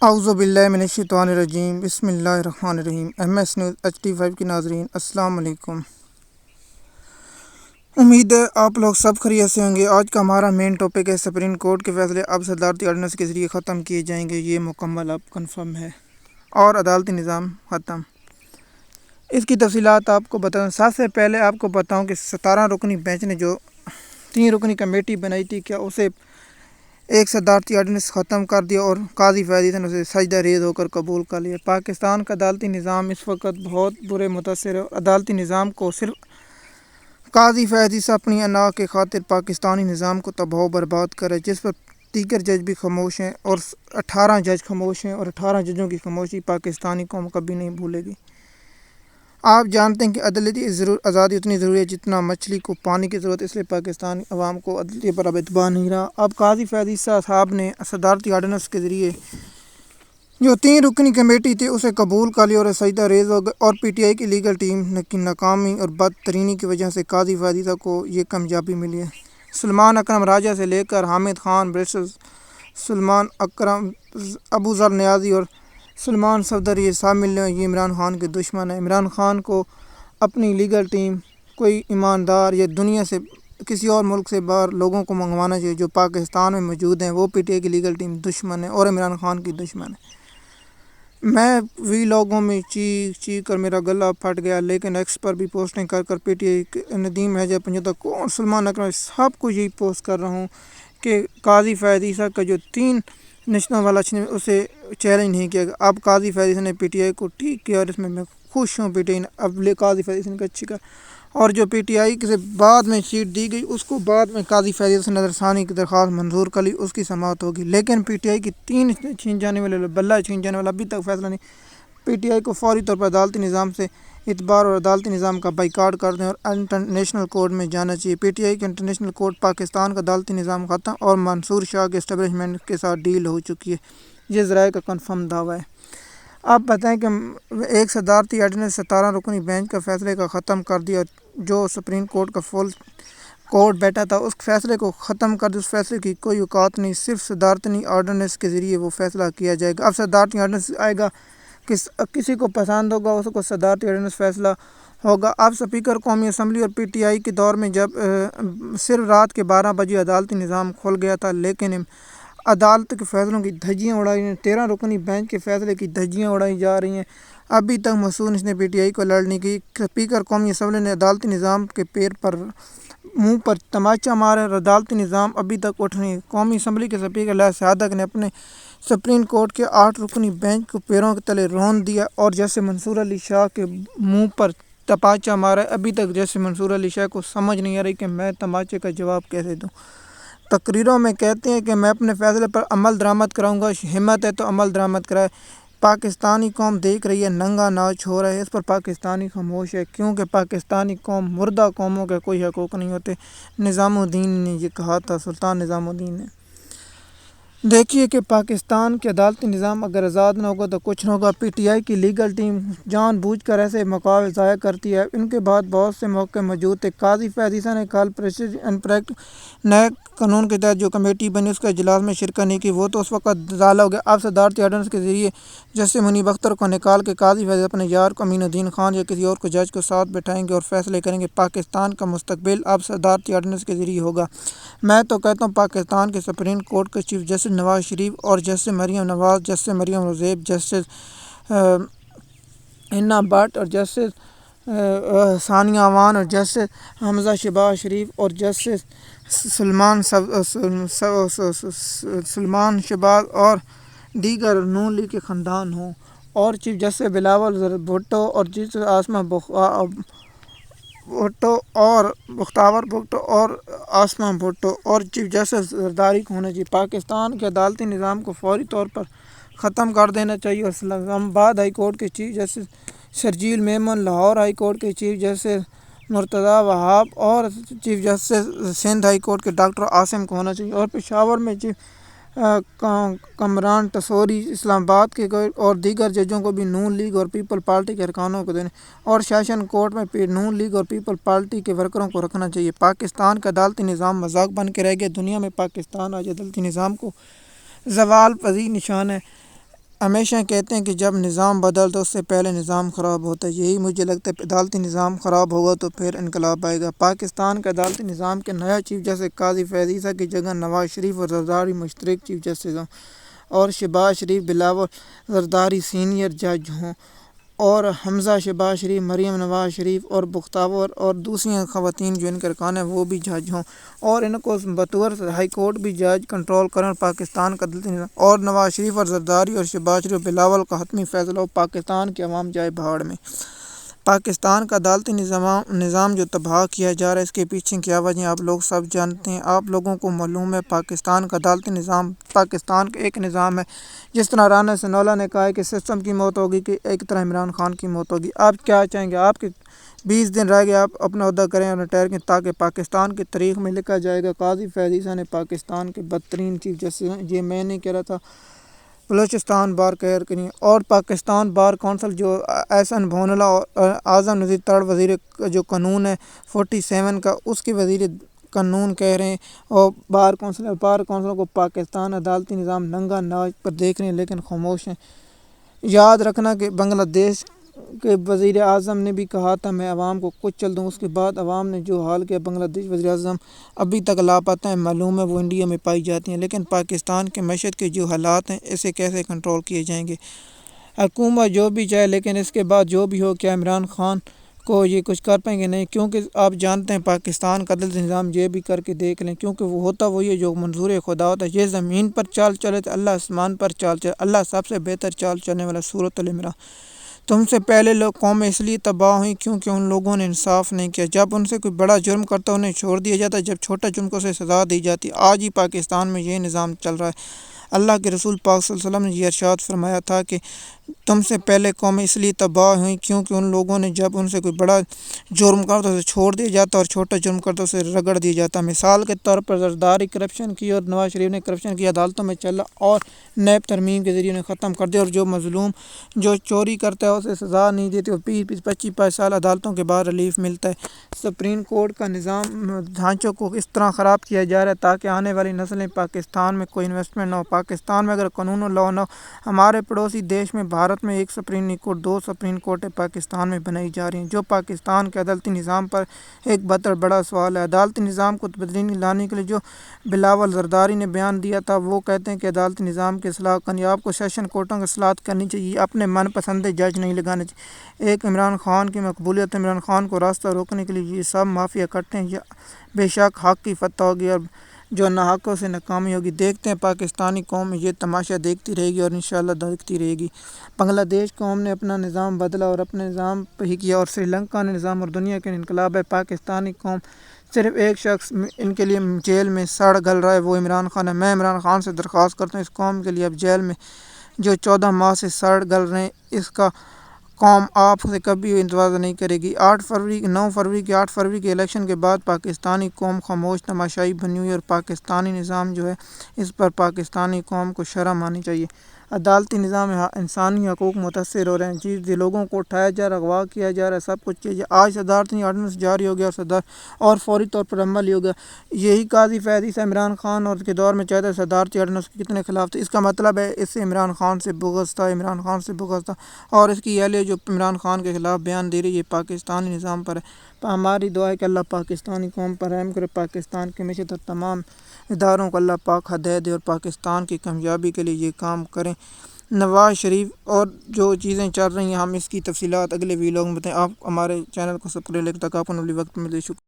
اعوذ باللہ من الشیطان الرجیم، بسم اللہ الرحمن الرحیم۔ MS نیوز HD5 کے ناظرین السلام علیکم۔ امید ہے آپ لوگ سب خیریت سے ہوں گے۔ آج کا ہمارا مین ٹاپک ہے سپریم کورٹ کے فیصلے اب صدارتی آرڈیننس کے ذریعے ختم کیے جائیں گے، یہ مکمل اب کنفرم ہے، اور عدالتی نظام ختم۔ اس کی تفصیلات آپ کو بتاؤں۔ سب سے پہلے آپ کو بتاؤں کہ 17 رکنی بینچ نے جو 3 رکنی کمیٹی بنائی تھی، کیا اسے ایک صدارتی آرڈیننس ختم کر دیا اور قاضی فیضی نے اسے سجدہ ریز ہو کر قبول کر لیا۔ پاکستان کا عدالتی نظام اس وقت بہت برے متاثر ہے، اور عدالتی نظام کو صرف قاضی فیضی سے اپنی انا کے خاطر پاکستانی نظام کو تباہ و برباد کرے، جس پر دیگر جج بھی خاموش ہیں، اور 18 جج خاموش ہیں، اور 18 ججوں کی خاموشی پاکستانی قوم کبھی نہیں بھولے گی۔ آپ جانتے ہیں کہ عدالتی آزادی اتنی ضروری ہے جتنا مچھلی کو پانی کی ضرورت، اس لیے پاکستانی عوام کو عدالت پر اب اعتبار نہیں رہا۔ اب قاضی فیضی صاحب نے صدارتی آرڈیننس کے ذریعے جو 3 رکنی کمیٹی تھی اسے قبول کر لیا اور سجدہ ریز ہو گئے، اور PTI کی لیگل ٹیم کی ناکامی اور بدترینی کی وجہ سے قاضی فیضی کو یہ کامیابی ملی ہے۔ سلمان اکرم راجہ سے لے کر حامد خان، بیرسٹر سلمان اکرم، ابو ذر نیازی اور سلمان صفدر، یہ سب مل یہ عمران خان کے دشمن ہیں۔ عمران خان کو اپنی لیگل ٹیم کوئی ایماندار یا دنیا سے کسی اور ملک سے باہر لوگوں کو منگوانا چاہیے جو پاکستان میں موجود ہیں۔ وہ PTI کی لیگل ٹیم دشمن ہے اور عمران خان کی دشمن ہے۔ میں وی لوگوں میں چیخ کر میرا گلا پھٹ گیا، لیکن ایکس پر بھی پوسٹنگ کر PTI ندیم حیدر پنجوتا کون سلمان اکرم سب کو یہی پوسٹ کر رہا ہوں کہ قاضی فیضی صاحب کا جو 3 نشستوں والا اسے چیلنج نہیں کیا گیا۔ اب قاضی فیضی نے PTI کو ٹھیک کیا، اور اس میں خوش ہوں۔ PTI نے اب قاضی فیضی نے اچھی کر، اور جو PTI سے بعد میں سیٹ دی گئی اس کو بعد میں قاضی فیضی سے نظر ثانی کی درخواست منظور کر لی، اس کی سماعت ہوگی، لیکن PTI کی 3 چھین جانے والے بلہ چھین جانے والا ابھی تک فیصلہ نہیں۔ PTI کو فوری طور پر عدالتی نظام سے اعتبار اور عدالتی نظام کا بائیکاٹ کر دیں اور انٹرنیشنل کورٹ میں جانا چاہیے۔ PTI کے انٹرنیشنل کورٹ پاکستان کا عدالتی نظام ختم اور منصور شاہ کے اسٹیبلشمنٹ کے ساتھ ڈیل ہو چکی ہے، یہ ذرائع کا کنفرم دعویٰ ہے۔ آپ بتائیں کہ ایک صدارتی آرڈیننس 17 رکنی بینچ کا فیصلے کا ختم کر دیا، جو سپریم کورٹ کا فل کورٹ بیٹھا تھا اس فیصلے کو ختم کر دیا۔ اس فیصلے کی کوئی اوقات نہیں، صرف صدارتی آرڈیننس کے ذریعے وہ فیصلہ کیا جائے گا۔ اب صدارتی آرڈیننس آئے گا، کسی کو پسند ہوگا اس کو صدارتی آرڈیننس فیصلہ ہوگا۔ اب اسپیکر قومی اسمبلی اور PTI کے دور میں جب صرف رات کے 12 بجے عدالتی نظام کھل گیا تھا، لیکن عدالت کے فیصلوں کی دھجیاں اڑائی ہیں، 13 رکنی بینچ کے فیصلے کی دھجیاں اڑائی جا رہی ہیں۔ ابھی تک مسعود نے PTI کو لڑنے کی۔ اسپیکر قومی اسمبلی نے عدالتی نظام کے منہ پر تماچا مارا اور عدالتی نظام ابھی تک اٹھ نہیں۔ قومی اسمبلی کے اسپیکر لا صادق نے اپنے سپریم کورٹ کے 8 رکنی بینچ کو پیروں کے تلے رون دیا اور جیسے منصور علی شاہ کے منہ پر تماچا مارا۔ ابھی تک جیسے منصور علی شاہ کو سمجھ نہیں آ رہی کہ میں تماچے کا جواب کیسے دوں۔ تقریروں میں کہتے ہیں کہ میں اپنے فیصلے پر عمل درآمد کراؤں گا، ہمت ہے تو عمل درآمد کرائے۔ پاکستانی قوم دیکھ رہی ہے، ننگا ناچ ہو رہا ہے، اس پر پاکستانی خاموش ہے، کیونکہ پاکستانی قوم مردہ قوموں کے کوئی حقوق نہیں ہوتے۔ نظام الدین نے یہ کہا تھا، سلطان نظام الدین نے۔ دیکھیے کہ پاکستان کے عدالتی نظام اگر آزاد نہ ہوگا تو کچھ نہ ہوگا۔ PTI کی لیگل ٹیم جان بوجھ کر ایسے مواقع ضائع کرتی ہے۔ ان کے بعد بہت سے موقع موجود تھے۔ قاضی فیضی نے کل پریسیڈنٹ اینڈ پریکٹ نئے قانون کے تحت جو کمیٹی بنی اس کے اجلاس میں شرکت نہیں کی، وہ تو اس وقت ضائع ہو گیا۔ اب صدارتی آرڈیننس کے ذریعے جسٹس منیب اختر کو نکال کے قاضی فیضی اپنے یار کو امین الدین خان یا کسی اور کو جج کو ساتھ بٹھائیں گے اور فیصلے کریں گے۔ پاکستان کا مستقبل اب صدارتی آرڈیننس کے ذریعے ہوگا۔ میں تو کہتا ہوں پاکستان کے سپریم کورٹ کے چیف جسٹس نواز شریف اور جسٹس مریم نواز، جسٹس مریم روزیب، جسٹس اینا بٹ اور جسٹس ثانیہ امان اور جسٹس حمزہ شہباز شریف اور جسٹس سلمان شہباز اور دیگر نون لیگ کے خاندان ہوں، اور چیف جسٹس بلاول بھٹو اور جسٹس عاصمہ بھٹو اور بختیار بھٹو اور عاصمہ بھٹو اور چیف جسٹس زرداری کو ہونا چاہیے۔ پاکستان کے عدالتی نظام کو فوری طور پر ختم کر دینا چاہیے، اور اسلام آباد ہائی کورٹ کے chief justice Sharjeel Memon, Lahore high court کے چیف جسٹس مرتضیٰ وہاب اور chief justice Sindh high court کے ڈاکٹر عاصم کو ہونا چاہیے، اور پشاور میں چیف کمران ٹسوری، اسلام آباد کے اور دیگر ججوں کو بھی نون لیگ اور پیپل پارٹی کے ارکانوں کو دینے، اور سیشن کورٹ میں نون لیگ اور پیپل پارٹی کے ورکروں کو رکھنا چاہیے۔ پاکستان کا عدالتی نظام مذاق بن کے رہ گیا۔ دنیا میں پاکستان آج عدالتی نظام کو زوال پذیر نشان ہے۔ ہمیشہ کہتے ہیں کہ جب نظام بدلتا اس سے پہلے نظام خراب ہوتا ہے، یہی مجھے لگتا ہے عدالتی نظام خراب ہوگا تو پھر انقلاب آئے گا۔ پاکستان کے عدالتی نظام کے نیا چیف جسٹس قاضی فیض عیسیٰ کی جگہ نواز شریف اور زرداری مشترک چیف جسٹس ہوں، اور شہباز شریف بلاول زرداری سینئر جج ہوں، اور حمزہ شہباز شریف، مریم نواز شریف اور بختیار اور دوسری خواتین جو ان کے ارکان ہیں وہ بھی جج ہوں، اور ان کو بطور ہائی کورٹ بھی جج کنٹرول کریں، اور پاکستان کا عدالتی نظام اور نواز شریف اور زرداری اور شہباز شریف بلاول کا حتمی فیصلہ ہو، پاکستان کی عوام جائے بھاڑ میں۔ پاکستان کا عدالتی نظام جو تباہ کیا جا رہا ہے، اس کے پیچھے کیا وجہ آپ لوگ سب جانتے ہیں۔ آپ لوگوں کو معلوم ہے پاکستان کا عدالتی نظام پاکستان کا ایک نظام ہے، جس طرح رانا ثناءاللہ نے کہا ہے کہ سسٹم کی موت ہوگی، کہ ایک طرح عمران خان کی موت ہوگی۔ آپ کیا چاہیں گے؟ آپ کے 20 دن رہ گئے، آپ اپنا عہدہ کریں اور ریٹائر کریں، تاکہ پاکستان کی تاریخ میں لکھا جائے گا قاضی فیض عیسیٰ نے پاکستان کے بدترین چیف جسٹس ہیں۔ یہ میں نے کہہ رہا تھا، بلوچستان بار کیئر کریں، اور پاکستان بار کونسل جو احسن بھونلا اور اعظم نذیر ترڑ وزیر جو قانون ہے 47 کا، اس کے وزیر قانون کہہ رہے ہیں، اور بار کونسلوں کو پاکستان عدالتی نظام ننگا ناچ پر دیکھ رہے ہیں لیکن خاموش ہیں۔ یاد رکھنا کہ بنگلہ دیش کے وزیر اعظم نے بھی کہا تھا میں عوام کو کچل دوں، اس کے بعد عوام نے جو حال کیا، بنگلہ دیش وزیر اعظم ابھی تک لاپتہ ہیں، معلوم ہے وہ انڈیا میں پائی جاتی ہیں۔ لیکن پاکستان کے معیشت کے جو حالات ہیں، اسے کیسے کنٹرول کیے جائیں گے؟ حکومت جو بھی چاہے، لیکن اس کے بعد جو بھی ہو، کیا عمران خان کو یہ کچھ کر پائیں گے؟ نہیں، کیونکہ آپ جانتے ہیں پاکستان کا عدالتی نظام یہ بھی کر کے دیکھ لیں، کیونکہ وہ ہوتا وہی ہے جو منظور خدا ہوتا ہے۔ یہ زمین پر چال چلے تو اللہ آسمان پر چال چلے، اللہ سب سے بہتر چال چلنے والا۔ سورۃ العمران۔ تم سے پہلے قومیں اس لیے تباہ ہوئیں کیونکہ ان لوگوں نے انصاف نہیں کیا۔ جب ان سے کوئی بڑا جرم کرتا انہیں چھوڑ دیا جاتا، جب چھوٹا جرم کو اسے سزا دی جاتی۔ آج ہی پاکستان میں یہ نظام چل رہا ہے۔ اللہ کے رسول پاک صلی اللہ علیہ وسلم نے یہ ارشاد فرمایا تھا کہ تم سے پہلے قومیں اس لیے تباہ ہوئیں کیونکہ ان لوگوں نے جب ان سے کوئی بڑا جرم کرتا اسے چھوڑ دیا جاتا، اور چھوٹا جرم کرتا اسے رگڑ دیا جاتا۔ مثال کے طور پر زرداری کرپشن کی اور نواز شریف نے کرپشن کی، عدالتوں میں چلا اور نیب ترمیم کے ذریعے انہیں ختم کر دیا، اور جو مظلوم جو چوری کرتا ہے اسے سزا نہیں دیتی، اور 20-25 سال عدالتوں کے بعد ریلیف ملتا ہے۔ سپریم کورٹ کا نظام ڈھانچوں کو اس طرح خراب کیا جا رہا ہے تاکہ آنے والی نسلیں پاکستان میں کوئی انویسٹمنٹ نہ ہو۔ پاکستان میں اگر قانون و لاء نہ ہو، ہمارے پڑوسی دیش میں بھارت میں ایک سپریم کورٹ، 2 سپریم کورٹیں پاکستان میں بنائی جا رہی ہیں، جو پاکستان کے عدالتی نظام پر ایک بڑا سوال ہے۔ عدالتی نظام کو تبدیلی لانے کے لیے جو بلاول زرداری نے بیان دیا تھا، وہ کہتے ہیں کہ عدالتی نظام کی اصلاح کرنی، آپ کو سیشن کورٹوں کی اصلاحات کرنی چاہیے، اپنے من پسند جج نہیں لگانے چاہیے۔ ایک عمران خان کی مقبولیت، عمران خان کو راستہ روکنے کے لیے یہ سب مافیا اکٹھے ہیں۔ بے شک حق کی فتح ہوگی اور جو ناحقوں سے ناکامی ہوگی۔ دیکھتے ہیں پاکستانی قوم یہ تماشا دیکھتی رہے گی اور انشاءاللہ دیکھتی رہے گی۔ بنگلہ دیش قوم نے اپنا نظام بدلا اور اپنے نظام پہ ہی کیا، اور سری لنکا نے نظام اور دنیا کے انقلاب ہے۔ پاکستانی قوم صرف ایک شخص ان کے لیے جیل میں سڑ گل رہا ہے، وہ عمران خان ہے۔ میں عمران خان سے درخواست کرتا ہوں اس قوم کے لیے اب جیل میں جو 14 ماہ سے سڑ گل رہے ہیں، اس کا قوم آپ سے کبھی انتظار نہیں کرے گی۔ 9 فروری کے الیکشن کے بعد پاکستانی قوم خاموش تماشائی بنی ہوئی، اور پاکستانی نظام جو ہے اس پر پاکستانی قوم کو شرم آنی چاہیے۔ عدالتی نظام انسانی حقوق متاثر ہو رہے ہیں، جی لوگوں کو اٹھایا جا رہا ہے، اغوا کیا جا رہا ہے، سب کچھ کیا جا رہا ہے۔ آج صدارتی آرڈیننس جاری ہو گیا اور فوری طور پر عمل ہو گیا۔ یہی قاضی فیض عیسیٰ عمران خان اور کے دور میں چاہتا ہے، صدارتی آرڈیننس کے کتنے خلاف تھے، اس کا مطلب ہے اس سے عمران خان سے بغض تھا، اور اس کی اہلیہ جو عمران خان کے خلاف بیان دے رہی ہے، یہ پاکستانی نظام پر ہے۔ ہماری دعا ہے کہ اللہ پاکستانی قوم پر رحم کرے، پاکستان کے معیشت اور تمام اداروں کو اللہ پاک ہدایت دے اور پاکستان کی کامیابی کے لیے یہ کام کریں۔ نواز شریف اور جو چیزیں چل رہی ہیں، ہم اس کی تفصیلات اگلے ویلاگ میں بتائیں۔ آپ ہمارے چینل کو سبسکرائب تک آپ کو وقت ملے۔ شکریہ۔